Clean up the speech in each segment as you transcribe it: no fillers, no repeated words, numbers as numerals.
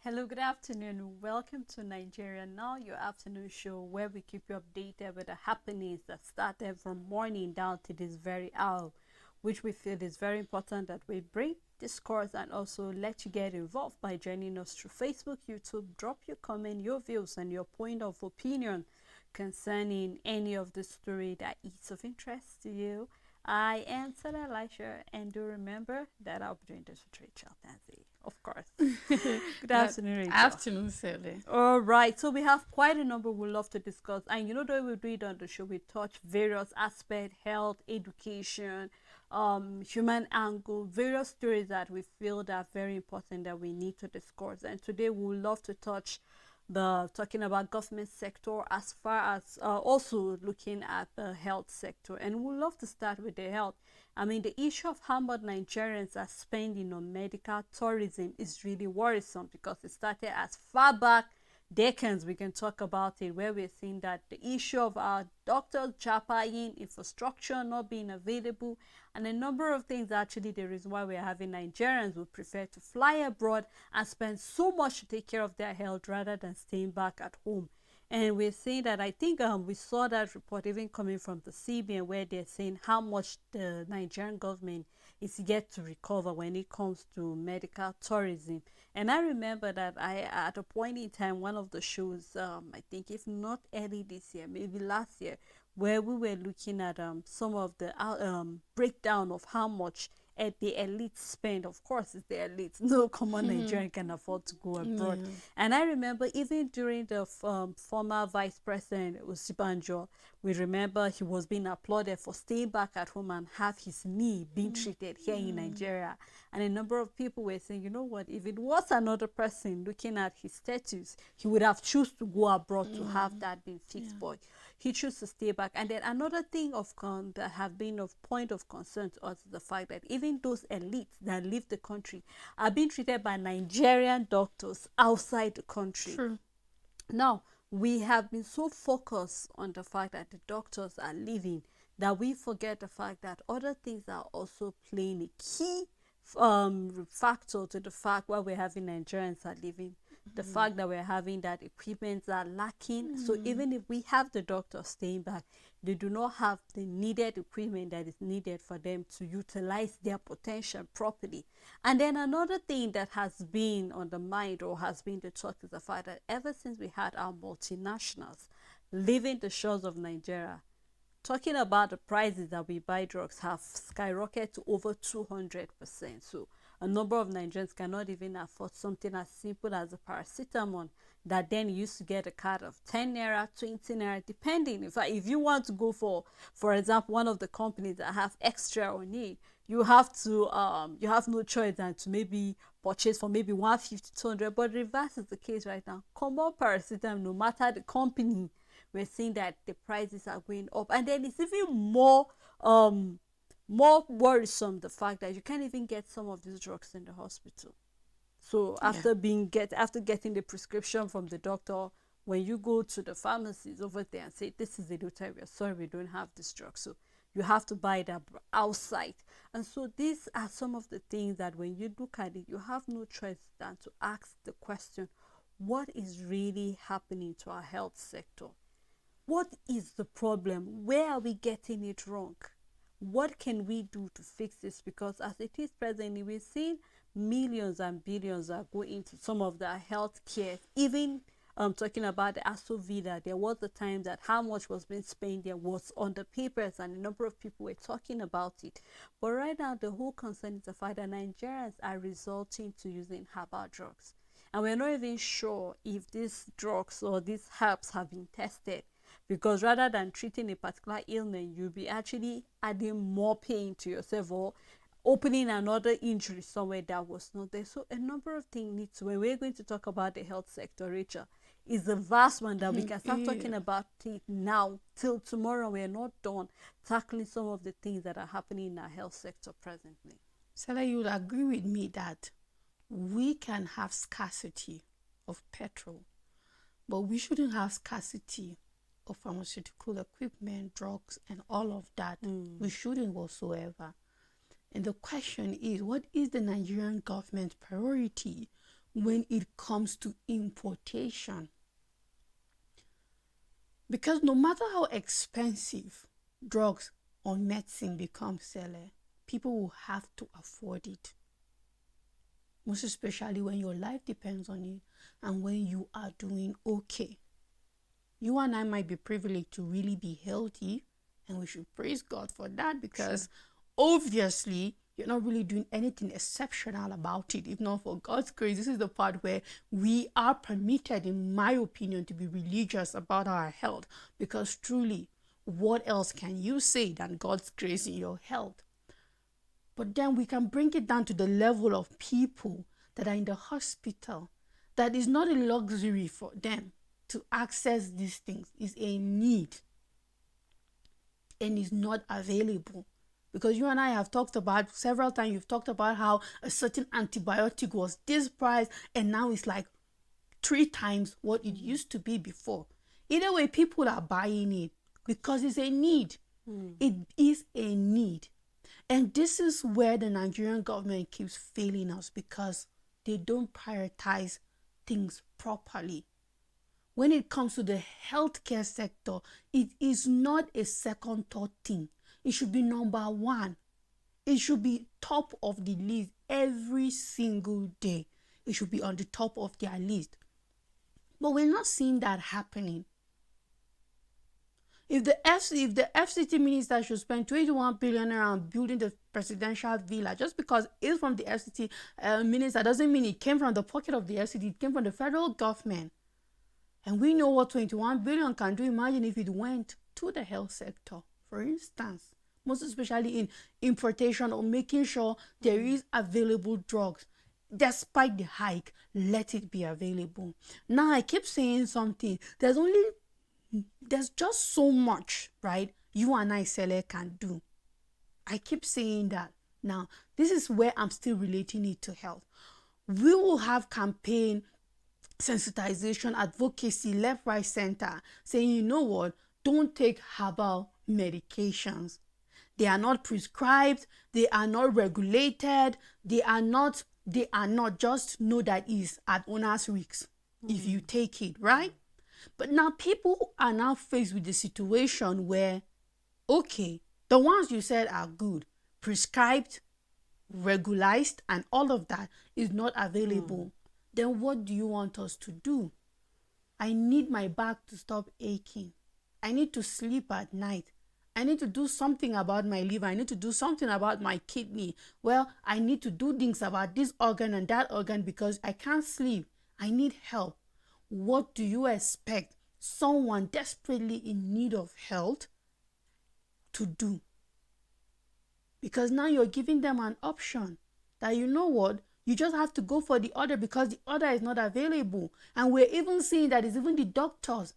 Hello, good afternoon. Welcome to Nigeria Now, your afternoon show where we keep you updated with the happenings that started from morning down to this very hour, which we feel is very important that we bring discourse and also let you get involved by joining us through Facebook, YouTube. Drop your comment, your views, and your point of opinion concerning any of the story that is of interest to you. I am Sada Elisha, and do remember that I'll be doing this with Rachel Tanzi, of course. Good Good afternoon, Rachel. afternoon, Sally. All right, so we have quite a number we love to discuss, and you know the way we do it on the show, we touch various aspects: health, education, human angle, various stories that we feel that are very important that we need to discuss. And today we would love to touch the talking about government sector as far as also looking at the health sector, and we'd love to start with the health. I mean, the issue of how much Nigerians are spending on medical tourism is really worrisome because it started as far back decades. We can talk about it where we're seeing that the issue of our doctors japping, infrastructure not being available, and a number of things actually the reason why we're having Nigerians who prefer to fly abroad and spend so much to take care of their health rather than staying back at home. And we're seeing that I think we saw that report even coming from the CBN where they're saying how much the Nigerian government is yet to recover when it comes to medical tourism. And I remember that I at a point in time one of the shows, I think if not early this year, maybe last year, where we were looking at some of the breakdown of how much at the elite spend. Of course, it's the elite. No common Nigerian can afford to go abroad. Yeah. And I remember even during the former Vice President Osibanjo, we remember he was being applauded for staying back at home and have his knee being treated here in Nigeria. And a number of people were saying, you know what, if it was another person looking at his status, he would have choose to go abroad to have that being fixed. Yeah. But he chose to stay back. And then another thing of that have been of point of concern to us is the fact that even those elites that leave the country are being treated by Nigerian doctors outside the country. True. Now, we have been so focused on the fact that the doctors are leaving that we forget the fact that other things are also playing a key factor to the fact why we're having Nigerians are leaving. The fact that we're having that equipment are lacking. So even if we have the doctors staying back, they do not have the needed equipment that is needed for them to utilize their potential properly. And then another thing that has been on the mind or has been the talk is the fact that ever since we had our multinationals leaving the shores of Nigeria, talking about the prices that we buy drugs have skyrocketed to over 200%. So a number of Nigerians cannot even afford something as simple as a paracetamol that then used to get a card of 10 naira, 20 naira, depending. In fact, if you want to go for example, one of the companies that have extra on it, you have no choice than to maybe purchase for maybe 150, 200. But reverse is the case right now. Common paracetamol, no matter the company, we're seeing that the prices are going up. And then it's even more worrisome the fact that you can't even get some of these drugs in the hospital. So Yeah. after getting the prescription from the doctor, when you go to the pharmacies over there and say this is the doctor, we're sorry we don't have this drug, so you have to buy that outside. And so these are some of the things that when you look at it, you have no choice than to ask the question, what is really happening to our health sector? What is the problem? Where are we getting it wrong? What can we do to fix this? Because as it is presently, we're seeing millions and billions are going into some of the health care. Even talking about the Asovida, there was a time that how much was being spent there was on the papers, and a number of people were talking about it. But right now, the whole concern is the fact that Nigerians are resorting to using herbal drugs. And we're not even sure if these drugs or these herbs have been tested, because rather than treating a particular ailment, you'll be actually adding more pain to yourself or opening another injury somewhere that was not there. So a number of things need to, when we're going to talk about the health sector, Rachel, is a vast one that we can start talking Yeah. about it now till tomorrow. We're not done tackling some of the things that are happening in our health sector presently. Sally, you would agree with me that we can have scarcity of petrol, but we shouldn't have scarcity of pharmaceutical equipment, drugs, and all of that. We shouldn't whatsoever. And the question is, what is the Nigerian government priority when it comes to importation. Because no matter how expensive drugs or medicine becomes, people will have to afford it. Most especially when your life depends on it and when you are doing okay. You and I might be privileged to really be healthy, and we should praise God for that, because obviously you're not really doing anything exceptional about it. If not for God's grace, this is the part where we are permitted, in my opinion, to be religious about our health, because truly, what else can you say than God's grace in your health? But then we can bring it down to the level of people that are in the hospital, that is not a luxury for them to access these things. Is a need and is not available. Because you and I have talked about several times, you've talked about how a certain antibiotic was this price and now it's like 3 times what it used to be before. Either way, people are buying it because it's a need. It is a need. And this is where the Nigerian government keeps failing us, because they don't prioritize things properly. When it comes to the healthcare sector, it is not a second thought thing. It should be number one. It should be top of the list every single day. It should be on the top of their list. But we're not seeing that happening. If the FCT minister should spend 21 billion on building the presidential villa, just because it's from the FCT minister doesn't mean it came from the pocket of the FCT. It came from the federal government. And we know what 21 billion can do. Imagine if it went to the health sector, for instance, most especially in importation or making sure there is available drugs. Despite the hike, let it be available. Now, I keep saying something. There's just so much, right, you and I, Sele, can do. I keep saying that. Now, this is where I'm still relating it to health. We will have campaign, sensitization, advocacy, left, right, center, saying, you know what, don't take herbal medications. They are not prescribed, they are not regulated, they are not, just know that is at owner's risk if you take it, right? But now people are now faced with the situation where, okay, the ones you said are good, prescribed, regularized, and all of that is not available. Then what do you want us to do? I need my back to stop aching. I need to sleep at night. I need to do something about my liver. I need to do something about my kidney. Well, I need to do things about this organ and that organ because I can't sleep. I need help. What do you expect someone desperately in need of health to do? Because now you're giving them an option that, you know what, you just have to go for the other because the other is not available. And we're even seeing that it's even the doctors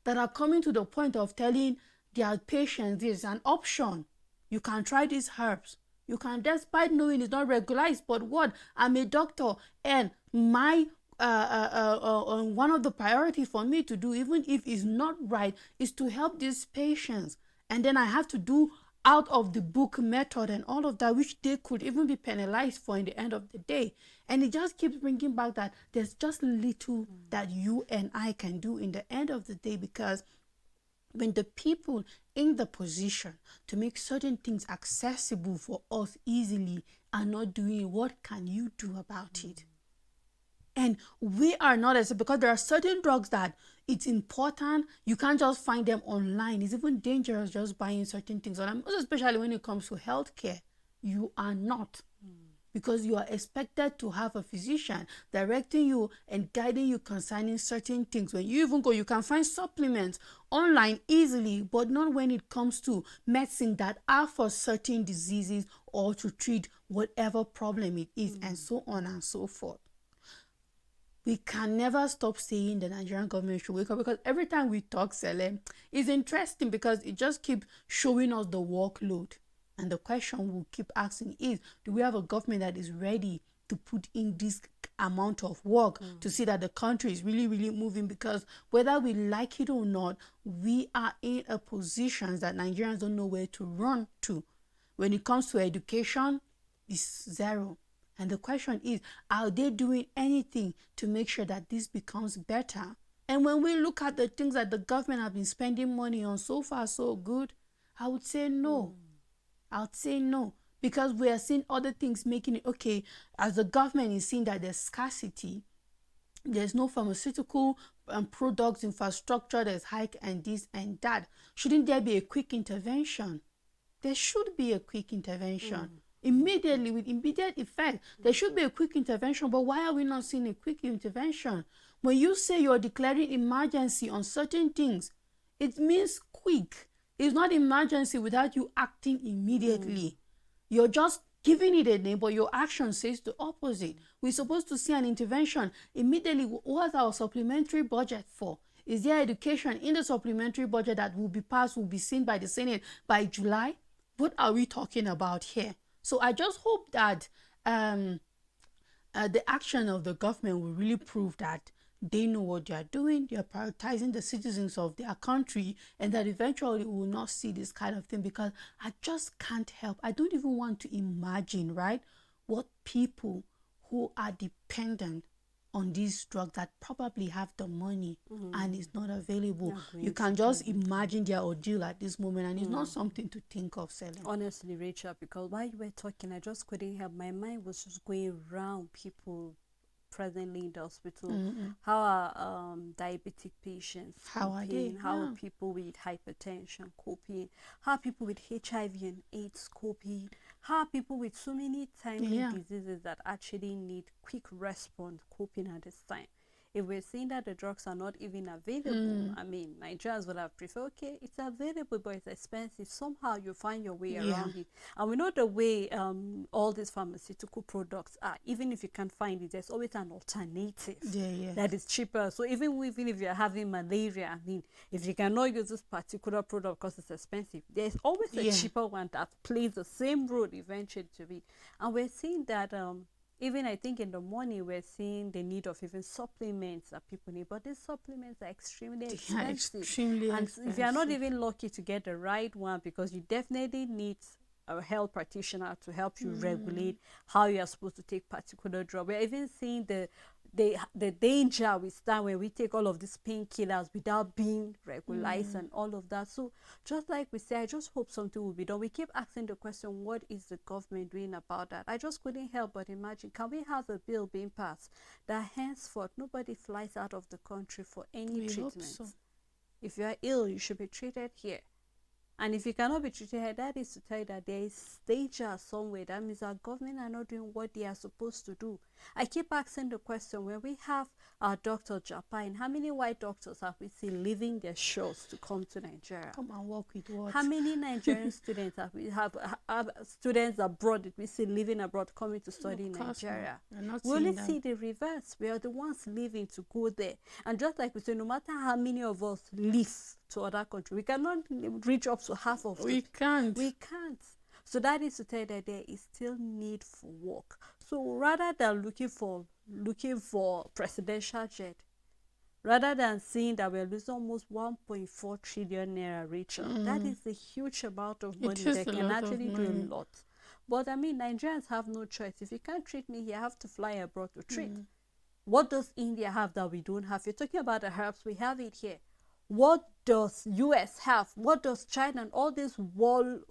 that are coming to the point of telling their patients there's an option. You can try these herbs. You can, despite knowing it's not regularized, but what? I'm a doctor, and my one of the priority for me to do, even if it's not right, is to help these patients. And then I have to do out of the book method and all of that, which they could even be penalized for in the end of the day. And it just keeps bringing back that there's just little that you and I can do in the end of the day, because when the people in the position to make certain things accessible for us easily are not doing it, what can you do about it? And we are not, as because there are certain drugs that it's important, you can't just find them online. It's even dangerous just buying certain things online, especially when it comes to healthcare. You are not, because you are expected to have a physician directing you and guiding you concerning certain things. When you even go, you can find supplements online easily, but not when it comes to medicine that are for certain diseases or to treat whatever problem it is, and so on and so forth. We can never stop saying the Nigerian government should wake up, because every time we talk, Sele, it's interesting because it just keeps showing us the workload. And the question we'll keep asking is, do we have a government that is ready to put in this amount of work to see that the country is really, really moving? Because whether we like it or not, we are in a position that Nigerians don't know where to run to. When it comes to education, it's zero. And the question is, are they doing anything to make sure that this becomes better? And when we look at the things that the government have been spending money on, so far so good, I would say no. I would say no. Because we are seeing other things making it okay. As the government is seeing that there's scarcity, there's no pharmaceutical products, infrastructure, there's hike and this and that. Shouldn't there be a quick intervention? There should be a quick intervention. Immediately, with immediate effect, there should be a quick intervention. But why are we not seeing a quick intervention? When you say you're declaring emergency on certain things, it means quick. It's not emergency without you acting immediately. You're just giving it a name, but your action says the opposite. We're supposed to see an intervention immediately. What's our supplementary budget for? Is there education in the supplementary budget that will be passed, will be seen by the Senate by July? What are we talking about here? So I just hope that the action of the government will really prove that they know what they are doing, they are prioritizing the citizens of their country, and that eventually we will not see this kind of thing. Because I just can't help, I don't even want to imagine, right, what people who are dependent on these drugs that probably have the money and it's not available. You can just imagine their ordeal at this moment, and it's not something to think of, selling. Honestly, Rachel, because while you were talking, I just couldn't help. My mind was just going around people presently in the hospital. How are diabetic patients How are coping? they? How are Yeah. people with hypertension coping? How are people with HIV and AIDS coping? How are people with so many timely Yeah. diseases that actually need quick response coping at this time? If we're seeing that the drugs are not even available, I mean, Nigerians would have preferred, okay, it's available, but it's expensive. Somehow you find your way around it. And we know the way all these pharmaceutical products are. Even if you can't find it, there's always an alternative Yeah. that is cheaper. So even if you're having malaria, I mean, if you cannot use this particular product because it's expensive, there's always a Yeah. cheaper one that plays the same role eventually to be. And we're seeing that even I think in the morning we're seeing the need of even supplements that people need, but these supplements are extremely expensive. Extremely And if you're not expensive. even lucky to get the right one, because you definitely need a health practitioner to help you regulate how you are supposed to take particular drug. We're even seeing the danger we stand when we take all of these painkillers without being regularized and all of that. So just like we say, I just hope something will be done. We keep asking the question, what is the government doing about that? I just couldn't help but imagine, can we have a bill being passed that henceforth nobody flies out of the country for any We hope treatment? so. If you are ill, you should be treated here. And if you cannot be treated here, that is to tell you that there is danger somewhere. That means our government are not doing what they are supposed to do. I keep asking the question, when we have our Dr. Japan, how many white doctors have we seen leaving their shores to come to Nigeria? Come and work with what? How many Nigerian students have we have students abroad that we see living abroad coming to study in Of course not. Nigeria? We're not We only seeing that. see the reverse. We are the ones leaving to go there. And just like we say, no matter how many of us leave to other countries, we cannot reach up to half of We it. can't. We can't. So that is to tell you that there is still need for work. So rather than looking for presidential jet, rather than seeing that we're losing almost 1.4 trillion naira, Rachel, that is a huge amount of money is that a can lot of actually do money. a lot. But I mean, Nigerians have no choice. If you can't treat me here, I have to fly abroad to treat. What does India have that we don't have? You're talking about the herbs, we have it here. What does US have? What does China and all these world,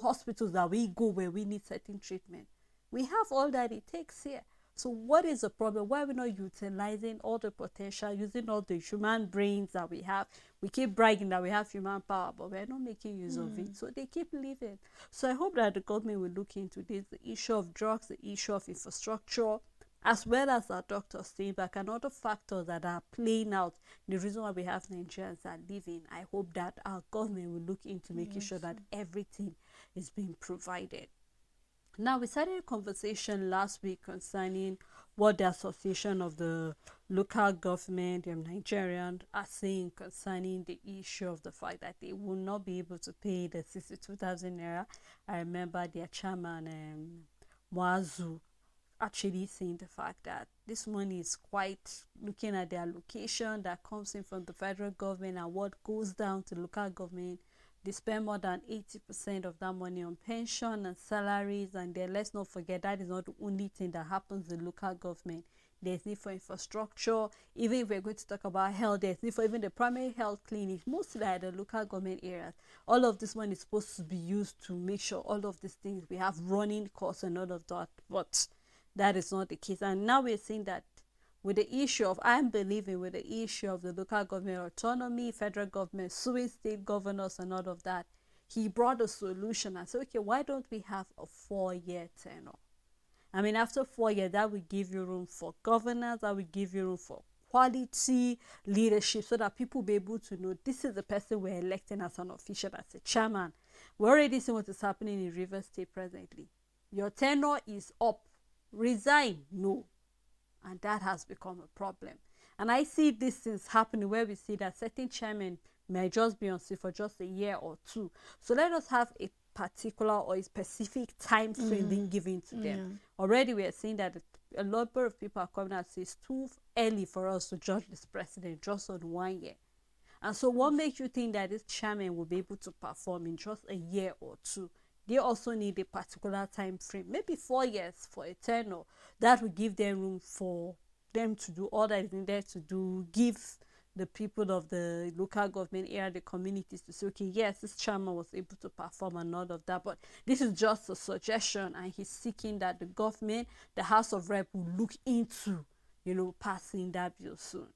hospitals that we go where we need certain treatment? We have all that it takes here. So what is the problem? Why are we not utilizing all the potential, using all the human brains that we have? We keep bragging that we have human power, but we're not making use of it. So they keep leaving. So I hope that the government will look into this, the issue of drugs, the issue of infrastructure, as well as our doctors feedback and other factors that are playing out. The reason why we have Nigerians are leaving, I hope that our government will look into making sure that everything is being provided. Now, we started a conversation last week concerning what the Association of the Local Government in Nigeria are saying concerning the issue of the fact that they will not be able to pay the 62,000 naira. I remember their chairman, Mwazu, actually saying the fact that this money is quite, looking at the allocation that comes in from the federal government and what goes down to local government, They spend more than 80% of that money on pension and salaries. And then let's not forget that is not the only thing that happens in local government. There's need for infrastructure. Even if we're going to talk about health, there's need for even the primary health clinics, mostly at the local government areas. All of this money is supposed to be used to make sure all of these things we have running costs and all of that. But that is not the case. And now we're seeing that with the issue of, I'm believing with the issue of the local government autonomy, federal government suing state governors and all of that, he brought a solution and said, okay, why don't we have a 4-year tenure? I mean, after 4 years, that will give you room for governance, that will give you room for quality leadership, so that people will be able to know this is the person we're electing as an official, as a chairman. We're already seeing what is happening in Rivers State presently. Your tenure is up. Resign. No. And that has become a problem. And I see these things happening where we see that certain chairmen may just be on seat for just a year or two. So let us have a particular or a specific time frame being given to them. Already we are seeing that a lot of people are coming out and say it's too early for us to judge this president just on 1 year. And so what makes you think that this chairman will be able to perform in just a year or two? They also need a particular time frame, maybe 4 years for a tenure. That will give them room for them to do all that is needed to do, give the people of the local government area, the communities, to say, okay, yes, this chairman was able to perform and all of that, but this is just a suggestion, and he's seeking that the government, the House of Rep, will look into, passing that bill soon.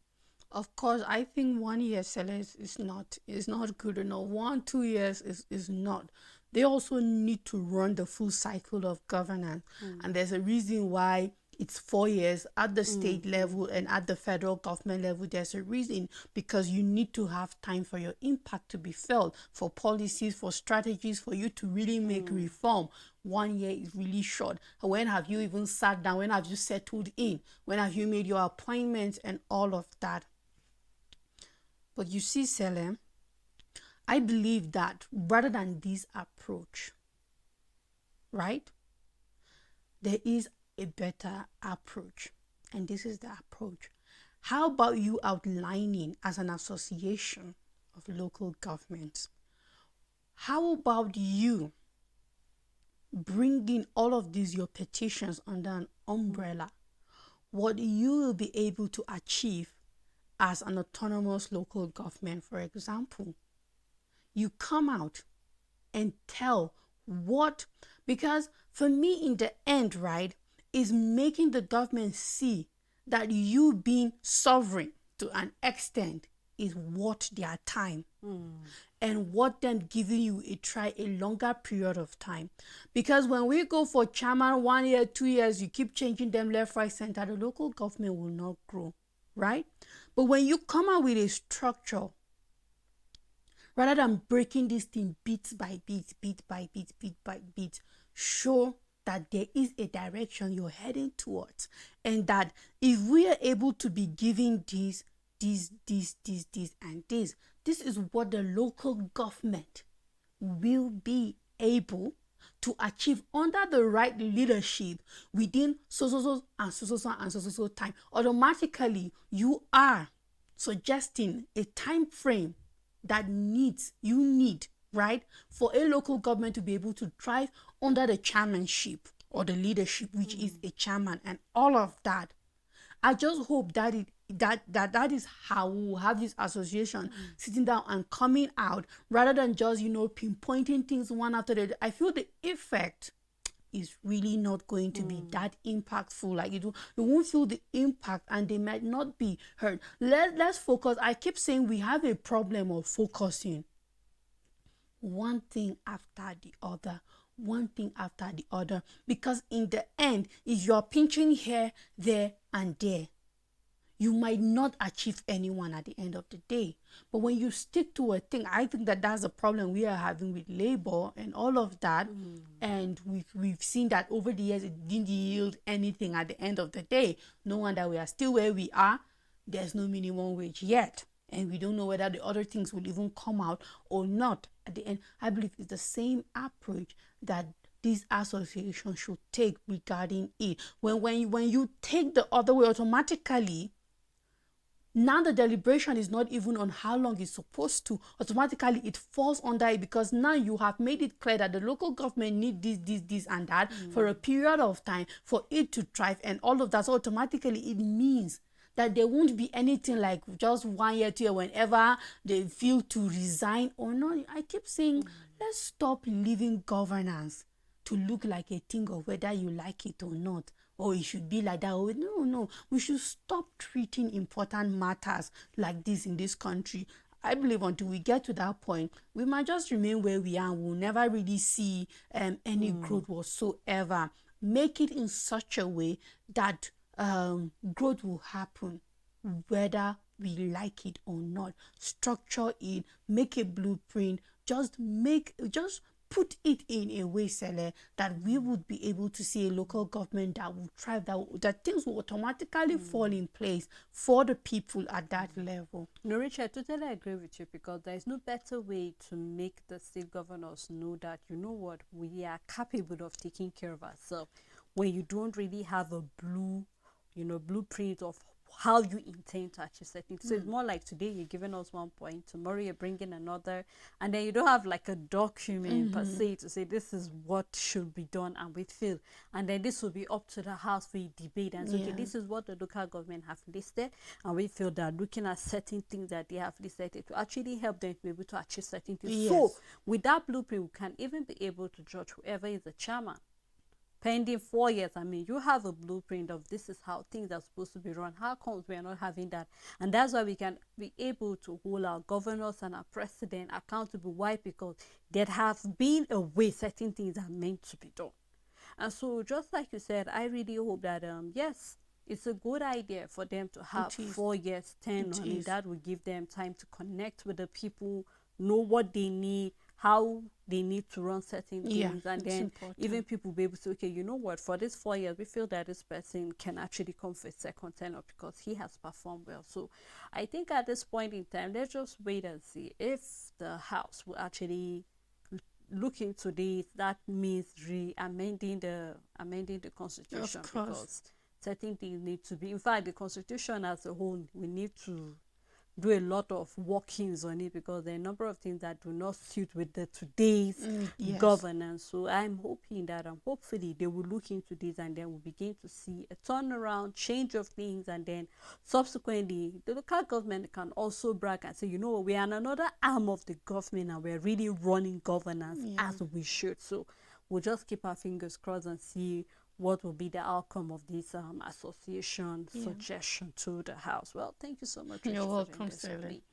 Of course, I think 1 year sellers is not good enough. 1-2 years is not. They also need to run the full cycle of governance. And there's a reason why it's 4 years at the state level and at the federal government level. There's a reason, because you need to have time for your impact to be felt, for policies, for strategies, for you to really make reform. 1 year is really short. When have you even sat down? When have you settled in? When have you made your appointments and all of that? But you see, Selem, I believe that rather than this approach, right, there is a better approach. And this is the approach. How about you outlining as an association of local governments? How about you bringing all of these, your petitions, under an umbrella? What you will be able to achieve as an autonomous local government, for example. You come out and tell what, because for me in the end, right, is making the government see that you being sovereign to an extent is worth their time, and what them giving you a longer period of time. Because when we go for chairman 1 year, 2 years, you keep changing them left, right, center, the local government will not grow, right? But when you come out with a structure, rather than breaking this thing bit by bit, bit by bit, show that there is a direction you're heading towards, and that if we are able to be giving this, and this is what the local government will be able to achieve under the right leadership within so time. Automatically, you are suggesting a time frame that you need, right, for a local government to be able to thrive under the chairmanship or the leadership, which is a chairman, and all of that. I just hope that that is how we will have this association sitting down and coming out, rather than just pinpointing things one after the other. I feel the effect is really not going to be that impactful. Like you won't feel the impact, and they might not be heard. Let's focus. I keep saying we have a problem of focusing one thing after the other, because in the end, if you're pinching here, there, and there, you might not achieve anyone at the end of the day. But when you stick to a thing, I think that's a problem we are having with labor and all of that. And we've seen that over the years, it didn't yield anything at the end of the day. No wonder we are still where we are. There's no minimum wage yet, and we don't know whether the other things will even come out or not at the end. I believe it's the same approach that this association should take regarding it. When you take the other way, automatically Now the deliberation is not even on how long it's supposed to. Automatically it falls under it, because now you have made it clear that the local government need this and that for a period of time for it to thrive and all of that. So automatically it means that there won't be anything like just 1 year, 2 year, whenever they feel to resign or not. I keep saying, let's stop leaving governance to look like a thing of whether you like it or not, or it should be like that. Or no, we should stop treating important matters like this in this country. I believe until we get to that point, we might just remain where we are. We'll never really see any growth whatsoever. Make it in such a way that growth will happen whether we like it or not. Structure it, make a blueprint, just put it in a way, Sele, that we would be able to see a local government that will thrive, that things will automatically fall in place for the people at that level. No, Richard, I totally agree with you, because there is no better way to make the state governors know that, you know what, we are capable of taking care of ourselves, when you don't really have a blueprint of how you intend to achieve certain. So it's more like today you're giving us 1 point, tomorrow you're bringing another, and then you don't have like a document per se to say this is what should be done, and we feel, and then this will be up to the house for a debate and say, okay, this is what the local government have listed, and we feel that looking at certain things that they have listed, it will actually help them to be able to achieve certain things. So with that blueprint, we can even be able to judge whoever is the chairman pending 4 years. I mean, you have a blueprint of this is how things are supposed to be run. How comes we are not having that? And that's why we can be able to hold our governors and our president accountable. Why? Because there have been a way certain things are meant to be done. And so, just like you said, I really hope that yes, it's a good idea for them to have 4 years, 10 on it. That will give them time to connect with the people, know what they need, how they need to run certain things, and then even people be able to say, okay, you know what, for this 4 years we feel that this person can actually come for a second tenure because he has performed well. So I think at this point in time, let's just wait and see if the house will actually look into this. That means amending the constitution, because certain things need to be, in fact the constitution as a whole, we need to do a lot of workings on it, because there are a number of things that do not suit with the today's governance. So I'm hoping that hopefully they will look into this, and then we'll begin to see a turnaround, change of things, and then subsequently the local government can also brag and say, you know, we are another arm of the government and we're really running governance as we should. So we'll just keep our fingers crossed and see what will be the outcome of this association suggestion to the house. Well, thank you so much. You're welcome, Sally.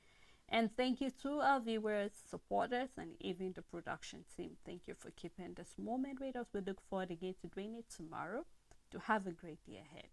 And thank you to our viewers, supporters, and even the production team. Thank you for keeping this moment with us. We look forward again to doing it tomorrow. To have a great day ahead.